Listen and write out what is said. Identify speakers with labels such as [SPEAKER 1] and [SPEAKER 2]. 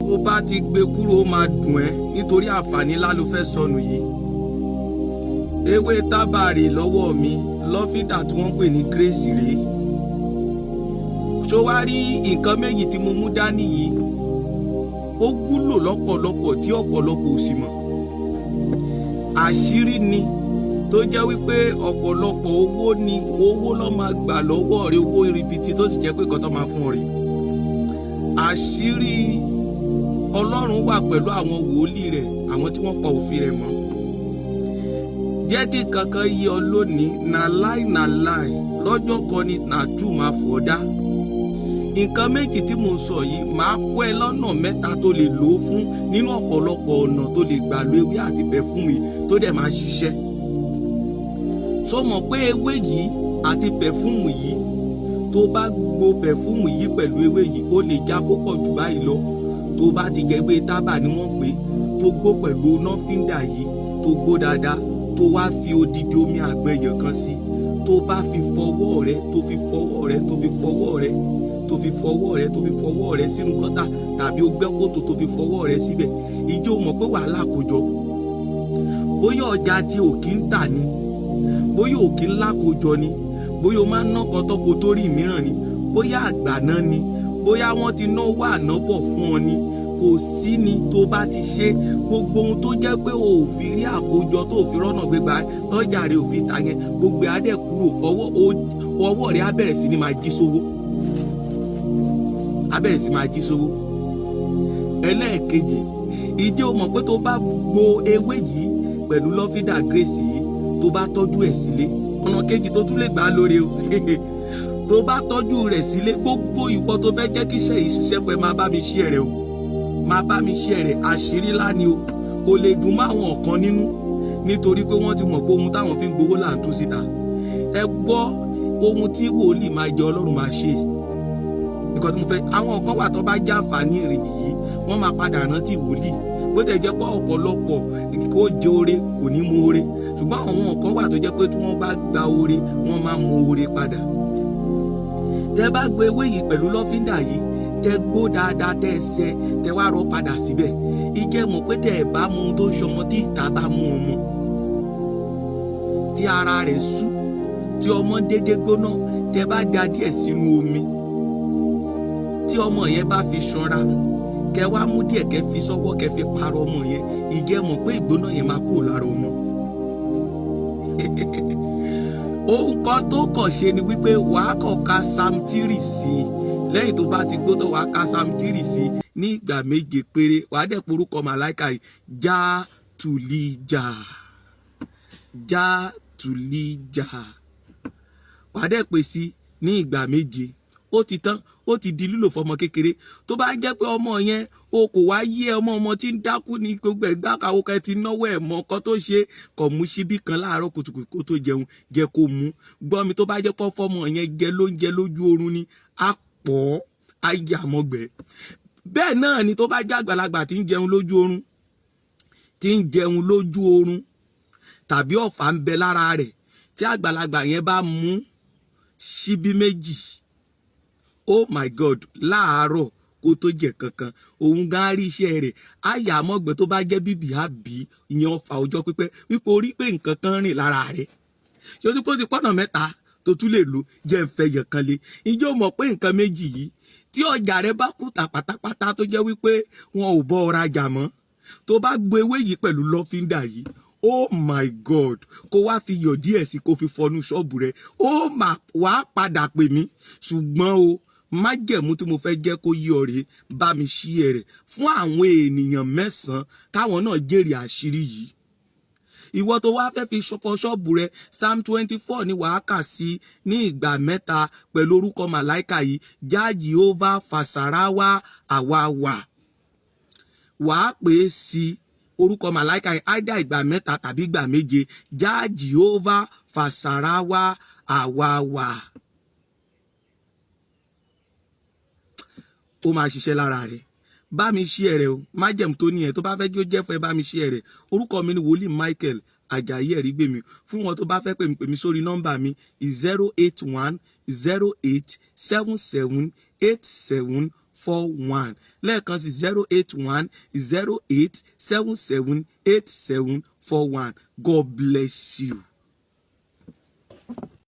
[SPEAKER 1] tó bá ti gbé kúrò ó máa dùn ẹ́ nítorí àǹfààní ńlá ló fẹ́ sọnù yìí. Ewé tábàrì lọ́wọ́ mi lọ́fíńdà tí wọ́n ń pè ní Grace rèé. Ṣó wá rí nǹkan méjì tí mo mú dání yìí, ó wúlò lọ́pọ̀lọpọ̀ tí ọ̀pọ̀lọpọ̀ ò sì mọ̀. Àṣírí ni tó jẹ́ wípé ọ̀pọ̀lọpọ̀ owó ló máa gbà lọ́wọ́ rẹ̀, owó ribiti tó sì jẹ́ pé nǹkan tó máa fún rẹ̀. Àṣírí Ọlọ́run wà pẹ̀lú àwọn wòlíì rẹ̀, àwọn tí wọ́n pa òfin rẹ̀ mọ́. Jẹ́ kí kankan yí ọ lónìí, na láì lọ́jọ́ kan ni na true máa fọ́ dá. Nǹkan méjì tí mo sọ yìí máa kọ́ ẹ lọ́nà mẹ́ta tó lè lò ó fún nínú ọ̀pọ̀lọpọ̀ ọ̀nà tó lè gbà lo ewé àti pẹ̀fúmù yìí tó dẹ̀ máa ṣiṣẹ́. Ṣó mọ̀ pé ewé yìí àti pẹ̀fúmù yìí tó bá gbo pẹ̀fúmù yìí pẹ̀lú ewé yìí ó lè já kó pọ̀ jù báyìí lọ. Tó bá ti jẹ́ pé tábà ni wọ́n pè tó gbó pẹ̀lú lọ́fíńdà yìí tó gbó dáadáa tó wá fi odidi omi àgbẹ̀yẹ̀ kan sí, tó bá fi fọwọ́ rẹ tó fi fọwọ́ rẹ tó fi fọwọ́ rẹ tó fi fọwọ́ rẹ tó fi fọwọ́ rẹ sínú kọ́tà tàbí ó gbẹ́ kòtò tó fi fọwọ́ rẹ síbẹ̀, ìjọ mọ̀ pé wàhálà kò jọ. Bóyá ọjà tí ò kí ń tà ni, bóyá ò kí ń lákòjọ ni, bóyá o máa ń ná kọ́tọ́kọ tó rí mìíràn ni, bóyá àgbàná ni, bóyá wọ́n ti náwó ànábọ̀ fún ọ ni, kò sí ni tó bá ti ṣe gbogbo ohun tó jẹ́ pé o ò fi rí àkójọ tó ò fi rọ́nà gbégbá tọ́jà rẹ̀ ò fi ta yẹn, gbogbo adẹ̀ kúrò, ọwọ́ rẹ̀ á bẹ̀rẹ̀ sí ni máa jí sówó. Ẹlẹ́ẹ̀kejì, ìjẹ́ o mọ̀ pé tó bá gbo ewé yìí pẹ̀lú lọ́fíńdà Grace yìí tó bá tọ́jú ẹ̀ sílé, ọ̀nà kejì tó tún lè gbà lórí o tó bá tọ́jú rẹ̀ sílé, gbogbo ìwọ tó fẹ́ jẹ́ kí iṣẹ́ yìí ṣiṣẹ́ fún ẹ máa bá mi share rẹ̀ o, máa bá mi share rẹ̀. Àṣírí ńlá ni o, kò lè dùn mọ́ àwọn kan nínú nítorí pé wọ́n ti mọ̀ pé ohun táwọn fi ń gbowó là ń tú síta. Ẹ gbọ́ ohun tí wòlíì máa jẹ Ọlọ́run máa ṣe. Nǹkan tí mo fẹ́, àwọn kan wà tó bá já àǹfààní rẹ̀ yìí wọ́n máa padà rántí wòlíì, bó tẹ̀ jẹ́ pé ọ̀pọ̀lọpọ̀ kó jẹ oore kò ní mú oore, ṣùgbọ́n àwọn kan wà tó jẹ́ pé tí wọ́n bá gba oore wọ́n máa mú oore padà. Tẹ́ bá gbé ewé yìí pẹ̀lú lọ́fíńdà yìí, tẹ́ gbó dáadáa, tẹ́ ṣe, tẹ́ wá rọ padà síbẹ̀. Ìjẹ́ mọ̀ pé tẹ́ ẹ̀ bá mú ohun tó ń ṣọmọ tí ìta bá mú ọmọ, tí ara rẹ̀ sú, tí ọmọ dédé gbóná, tẹ́ bá da díẹ̀ sínú omi, tí ọmọ yẹn bá fi ṣanra, kẹ́ wá mú díẹ̀ kẹ́ fi sọ́wọ́ kẹ́ fi parọ́ ọmọ yẹn, ìjẹ́ mọ̀ pé ìgbóná yẹn máa kúrò lára ọmọ. Ohun kan tó kàn ṣe ni wípé wàá kàn ka Psalm 3 sí i, lẹ́yìn tó bá ti gbó tó wàá ka Psalm 3 sí i ní ìgbà 7 péré, wàá dẹ̀ porúkọ màláìka yìí, Játùlíjà, wàá dẹ̀ pè sí ní ìgbà 7. Ó ti tán, ó ti di lílò fọmọ kékeré. Tó bá jẹ́ pé ọmọ yẹn o kò wá yé ọmọ tí ń dákú ní gbogbo ẹ̀gbá kàwọ́ kẹ́ ti náwó ẹ̀ mọ́ ọkọ tó ṣe kọ̀ mú síbí kan láàárọ̀ kùtùkùtù kó tó jẹun, jẹ́ kó mú. Gbọ́ mi, tó bá jẹ́ pé fọmọ yẹn jẹ lóúnjẹ lójú oorun ni, á pọ̀ á yà mọ́gbẹ́. Bẹ́ẹ̀ náà ni tó bá jẹ́ àgbàlagbà tí ń jẹun lójú oorun, tàbí ọ̀fà ń bẹ lára rẹ̀, tí àgbàlagbà yẹn bá mú síbí 2, oh my God, láàárọ̀ kó tó jẹ kankan, òun gan rí iṣẹ́ rẹ̀, àyà mọ́gbẹ́. Tó bá jẹ́ bíbí àbí ìyẹn ọ̀fà ọjọ́ pípẹ́, wípé orí pé nǹkan kan rìn lára rẹ̀, ṣé o ti kó ti pọ́nà 3 tó tún lè lò, jẹ́ ń fẹ́ yẹ̀ kan lé. Ǹjẹ́ o mọ̀ pé nǹkan méjì yìí tí ọjà rẹ bá kùtà pátápátá tó jẹ́ wípé wọn ò bọ́ ọ rajà mọ́, tó bá gbo ewé yìí pẹ̀lú lọ́fíńdà yìí, oh my God, kó wá fi yọ̀ díẹ̀ sí kó fi fọnú ṣọ́ọ̀bù rẹ̀, wàá padà pè mí. Ṣùgbọ́n o, májẹ̀mú tí mo fẹ́ jẹ́ kó yí ọ rèé, bá mi share rẹ̀ fún àwọn ènìyàn 9 káwọn náà jèrè àṣírí yìí. Ìwọ tó wá fẹ́ fi fọ ṣọ́ọ̀bù rẹ̀, Psalm 24 ni wàá kà sí ní ìgbà 3 pẹ̀lú orúkọ màláìka yìí, Já Jehovah Fasarawa Àwàwà. Wàá pè é sí orúkọ màláìka yìí, áìdá ìgbà 3 tàbí ìgbà 7, Já Jehovah Fasarawa Àwàwà. Ó máa ṣiṣẹ́ lára rẹ̀. Bá mi share rẹ̀ o, májẹ̀mú tó ní ẹ̀ tó bá fẹ́ kí ó jẹ́ fún ẹ, bá mi share rẹ̀. Orúkọ mi ni Wòlíì Michael Àjàyí Ẹ̀rígbèmí. Fún wọn tó bá fẹ́ pè mí sórí nọ́mbà mi 081 08 77 87 8741 lẹ́ẹ̀kan sí 08108778741. God bless you.